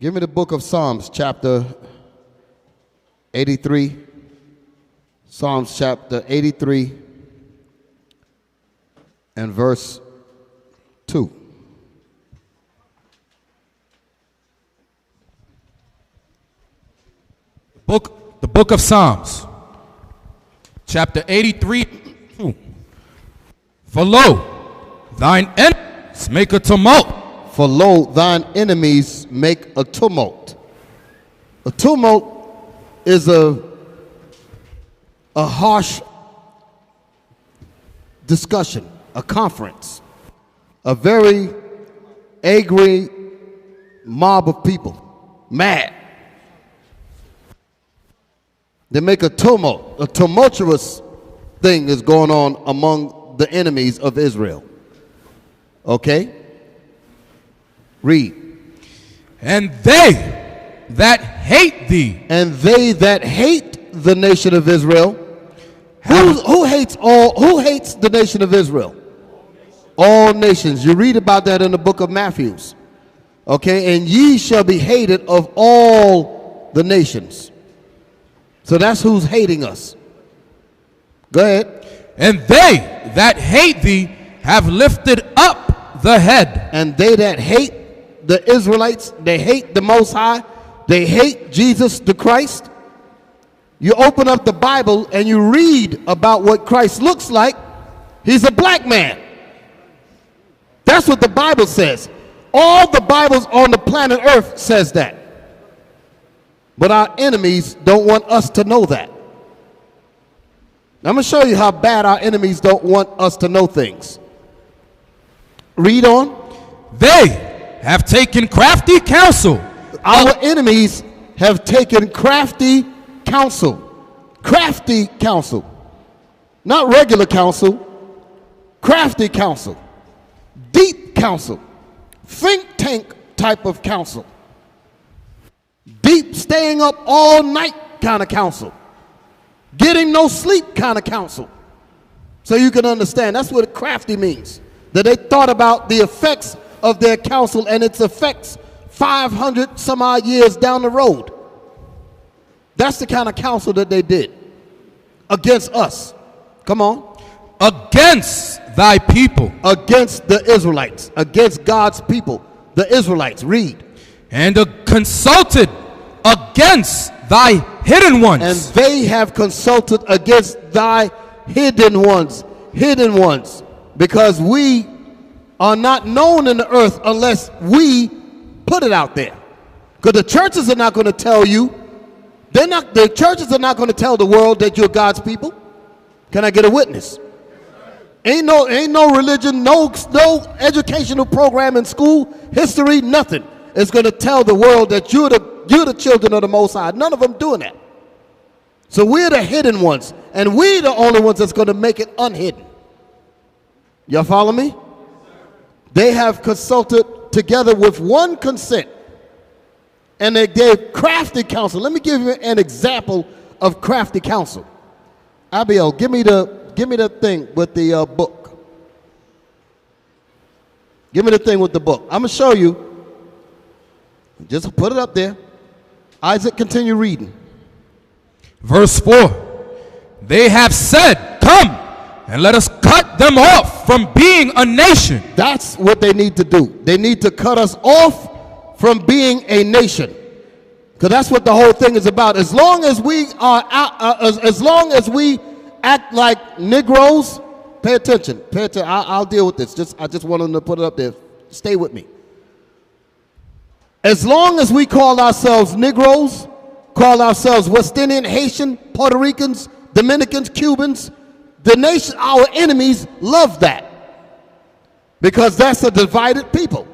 Give me the book of Psalms, chapter 83. Psalms chapter 83 and verse 2. The book of Psalms, chapter 83. For lo, thine enemies make a tumult. For lo, thine enemies make a tumult. A tumult is a harsh discussion, a conference, a very angry mob of people, mad. They make a tumult. A tumultuous thing is going on among the enemies of Israel. Okay? Read. And they that hate thee. And they that hate the nation of Israel. Who hates the nation of Israel? All nations. You read about that in the book of Matthew. Okay? And ye shall be hated of all the nations. So that's who's hating us. Go ahead. And they that hate thee have lifted up the head. And they that hate the Israelites, they hate the Most High, they hate Jesus the Christ. You open up the Bible and you read about what Christ looks like. He's a black man. That's what the Bible says. All the Bibles on the planet Earth says that. But our enemies don't want us to know that. I'm going to show you how bad our enemies don't want us to know things. Read on. They have taken crafty counsel. Our enemies have taken crafty counsel. Crafty counsel. Not regular counsel. Crafty counsel. Deep counsel. Think tank type of counsel. Deep staying up all night kind of counsel. Getting no sleep kind of counsel. So you can understand. That's what crafty means. That they thought about the effects of their counsel and its effects 500 some odd years down the road. That's the kind of counsel that they did against us. Come on. Against thy people. Against the Israelites. Against God's people. The Israelites. Read. And consulted against thy hidden ones. And they have consulted against thy hidden ones. Hidden ones. Because we are not known in the earth unless we put it out there. Because the churches are not going to tell you. The churches are not going to tell the world that you're God's people. Can I get a witness? Ain't no religion, no educational program in school, history, nothing is going to tell the world that you're the children of the Most High. None of them doing that. So we're the hidden ones, and we're the only ones that's going to make it unhidden. Y'all follow me? They have consulted together with one consent, and they gave crafty counsel. Let me give you an example of crafty counsel. Abiel, give me the thing with the book. Give me the thing with the book. I'm going to show you. Just put it up there. Isaac, continue reading. Verse 4. They have said, come and let us cut them off from being a nation. That's what they need to do. They need to cut us off from being a nation. Because that's what the whole thing is about. As long as we are as long as we act like Negroes, pay attention. Pay attention. I'll deal with this. I just want them to put it up there. Stay with me. As long as we call ourselves Negroes, call ourselves West Indian, Haitian, Puerto Ricans, Dominicans, Cubans, the nation, our enemies love that. Because that's a divided people.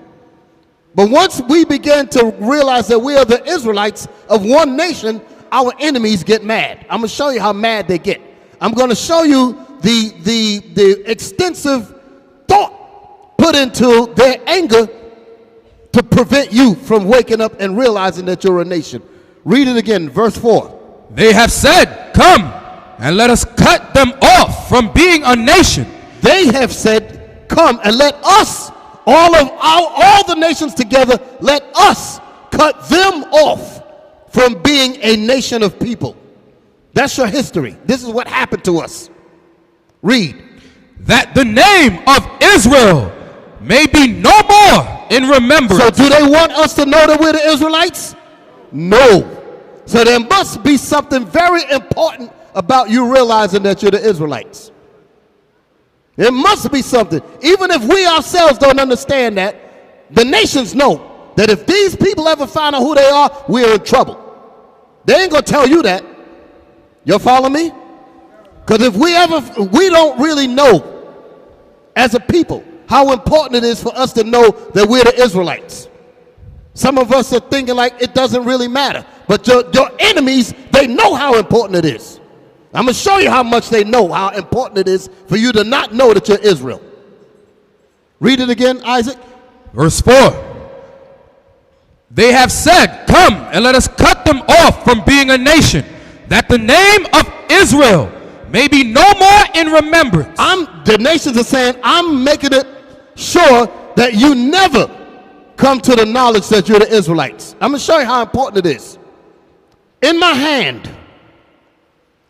But once we begin to realize that we are the Israelites of one nation, our enemies get mad. I'm going to show you how mad they get. I'm going to show you the extensive thought put into their anger to prevent you from waking up and realizing that you're a nation. Read it again, verse 4. They have said, come and let us cut them off from being a nation. They have said, come and let us, all the nations together, let us cut them off from being a nation of people. That's your history. This is what happened to us. Read. That the name of Israel may be no more in remembrance. So do they want us to know that we're the Israelites? No. So there must be something very important about you realizing that you're the Israelites. There must be something. Even if we ourselves don't understand that, the nations know that if these people ever find out who they are, we're in trouble. They ain't going to tell you that. You follow me? Because if we don't really know as a people how important it is for us to know that we're the Israelites. Some of us are thinking like it doesn't really matter. But your enemies, they know how important it is. I'm going to show you how much they know how important it is for you to not know that you're Israel. Read it again, Isaac. Verse 4. They have said, come and let us cut them off from being a nation, that the name of Israel may be no more in remembrance. The nations are saying, I'm making it sure that you never come to the knowledge that you're the Israelites. I'm going to show you how important it is. In my hand,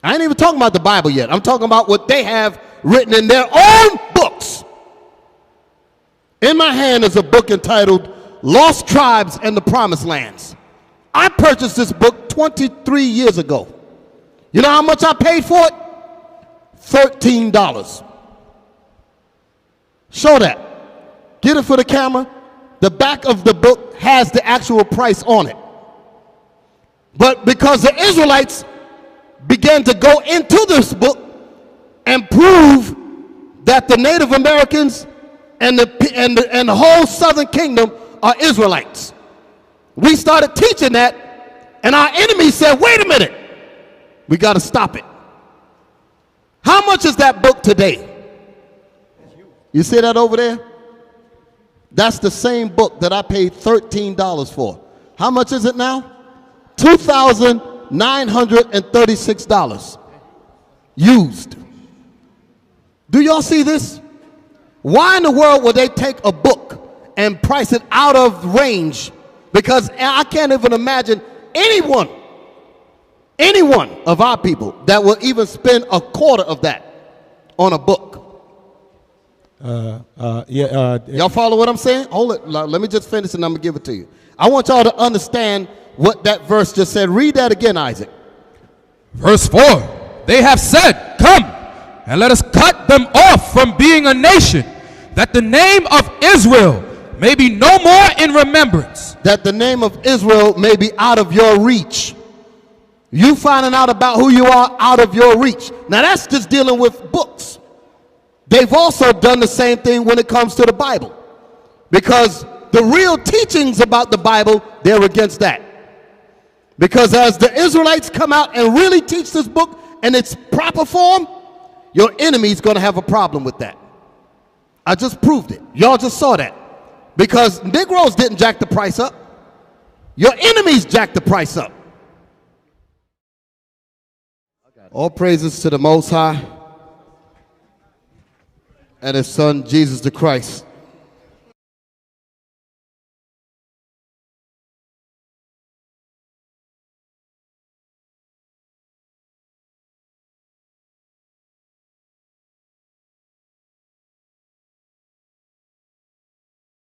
I ain't even talking about the Bible yet. I'm talking about what they have written in their own books. In my hand is a book entitled Lost Tribes and the Promised Lands. I purchased this book 23 years ago. You know how much I paid for it? $13. Show that. Get it for the camera. The back of the book has the actual price on it. But because the Israelites began to go into this book and prove that the Native Americans and the whole Southern Kingdom are Israelites, we started teaching that, and our enemies said, wait a minute, we got to stop it. How much is that book today? You see that over there? That's the same book that I paid $13 for. How much is it now? $2,936 used. Do y'all see this? Why in the world would they take a book and price it out of range? Because I can't even imagine anyone of our people that will even spend a quarter of that on a book. Y'all follow what I'm saying? Hold it. Let me just finish and I'm going to give it to you. I want y'all to understand what that verse just said. Read that again, Isaac. Verse 4. They have said, come and let us cut them off from being a nation, that the name of Israel may be no more in remembrance. That the name of Israel may be out of your reach. You finding out about who you are out of your reach. Now that's just dealing with books. They've also done the same thing when it comes to the Bible. Because the real teachings about the Bible, they're against that. Because as the Israelites come out and really teach this book in its proper form, your enemy's going to have a problem with that. I just proved it. Y'all just saw that. Because Negroes didn't jack the price up. Your enemies jacked the price up. All praises to the Most High and His Son, Jesus the Christ.